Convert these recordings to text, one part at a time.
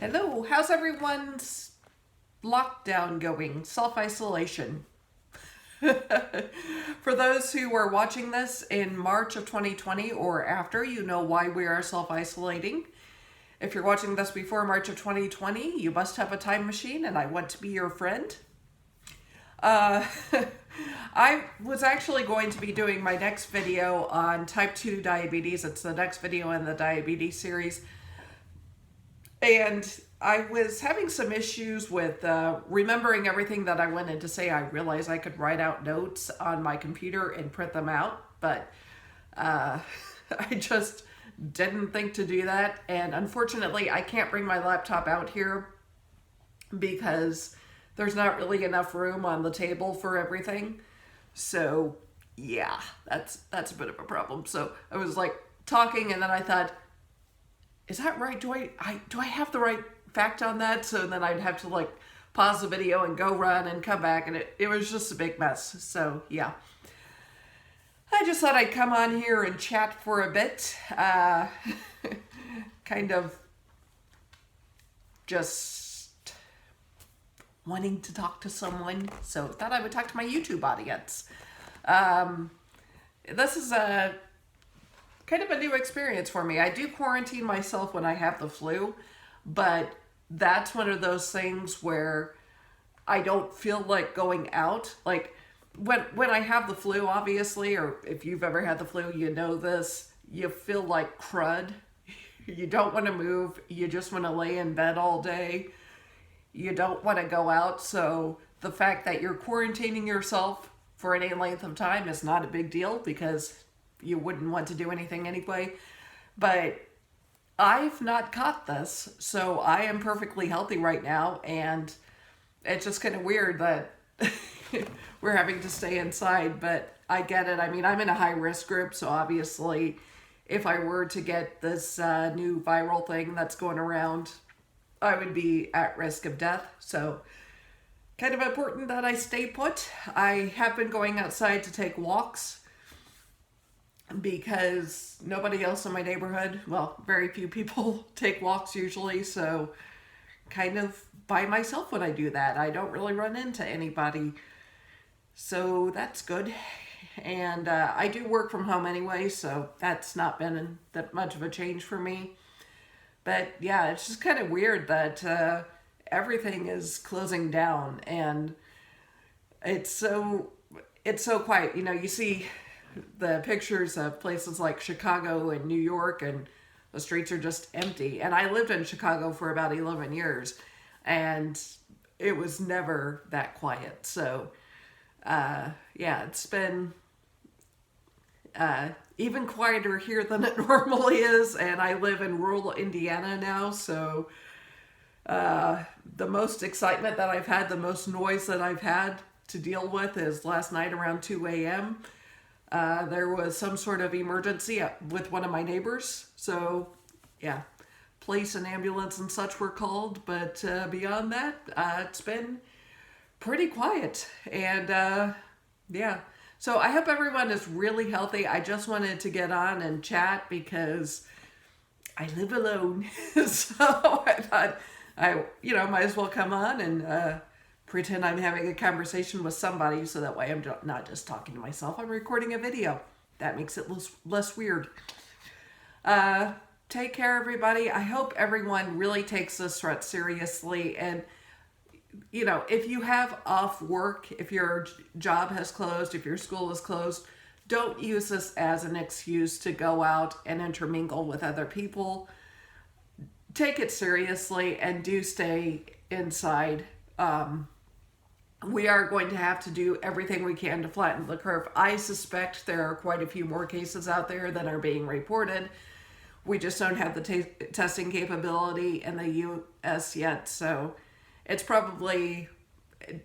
Hello, how's everyone's lockdown going? Self-isolation. For those who are watching this in March of 2020 or after, you know why we are self-isolating. If you're watching this before March of 2020, you must have a time machine and I want to be your friend. Uh, I was actually going to be doing my next video on type 2 diabetes. It's the next video in the diabetes series. And I was having some issues with remembering everything that I wanted to say. I realized I could write out notes on my computer and print them out, but I just didn't think to do that. And unfortunately, I can't bring my laptop out here because there's not really enough room on the table for everything. So yeah, that's a bit of a problem. So I was like talking and then I thought, is that right? Do I have the right fact on that? So then I'd have to like pause the video and go run and come back, and it was just a big mess. So yeah, I just thought I'd come on here and chat for a bit, kind of just wanting to talk to someone. So thought I would talk to my YouTube audience. This is a kind of a new experience for me. I do quarantine myself when I have the flu, but that's one of those things where I don't feel like going out. Like when I have the flu, obviously, or if you've ever had the flu, you know this, you feel like crud. You don't want to move. You just want to lay in bed all day. You don't want to go out. So the fact that you're quarantining yourself for any length of time is not a big deal because you wouldn't want to do anything anyway. But I've not caught this, so I am perfectly healthy right now, and it's just kind of weird that we're having to stay inside, but I get it. I mean, I'm in a high-risk group, so obviously if I were to get this new viral thing that's going around, I would be at risk of death. So kind of important that I stay put. I have been going outside to take walks because nobody else in my neighborhood, well, very few people take walks usually, so kind of by myself when I do that. I don't really run into anybody, so that's good. And I do work from home anyway, so that's not been that much of a change for me. But yeah, it's just kind of weird that everything is closing down, and it's so quiet. You know, you see the pictures of places like Chicago and New York, and the streets are just empty. And I lived in Chicago for about 11 years, and it was never that quiet. So yeah, it's been even quieter here than it normally is, and I live in rural Indiana now, so the most excitement that I've had, the most noise that I've had to deal with is last night around 2 a.m. There was some sort of emergency with one of my neighbors, so yeah, police and ambulance and such were called, but beyond that, it's been pretty quiet, and yeah. So I hope everyone is really healthy. I just wanted to get on and chat because I live alone, so I thought I might as well come on and pretend I'm having a conversation with somebody, so that way I'm not just talking to myself. I'm recording a video. That makes it less weird. Take care, everybody. I hope everyone really takes this threat seriously. And, you know, if you have off work, if your job has closed, if your school is closed, don't use this as an excuse to go out and intermingle with other people. Take it seriously and do stay inside. We are going to have to do everything we can to flatten the curve. I suspect there are quite a few more cases out there that are being reported. We just don't have the testing capability in the U.S. yet, so it's probably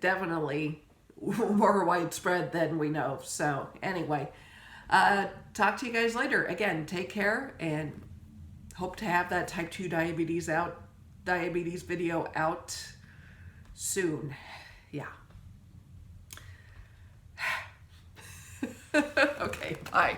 definitely more widespread than we know. So anyway, talk to you guys later. Again, take care, and hope to have that type 2 diabetes video out soon. Yeah. Okay, bye.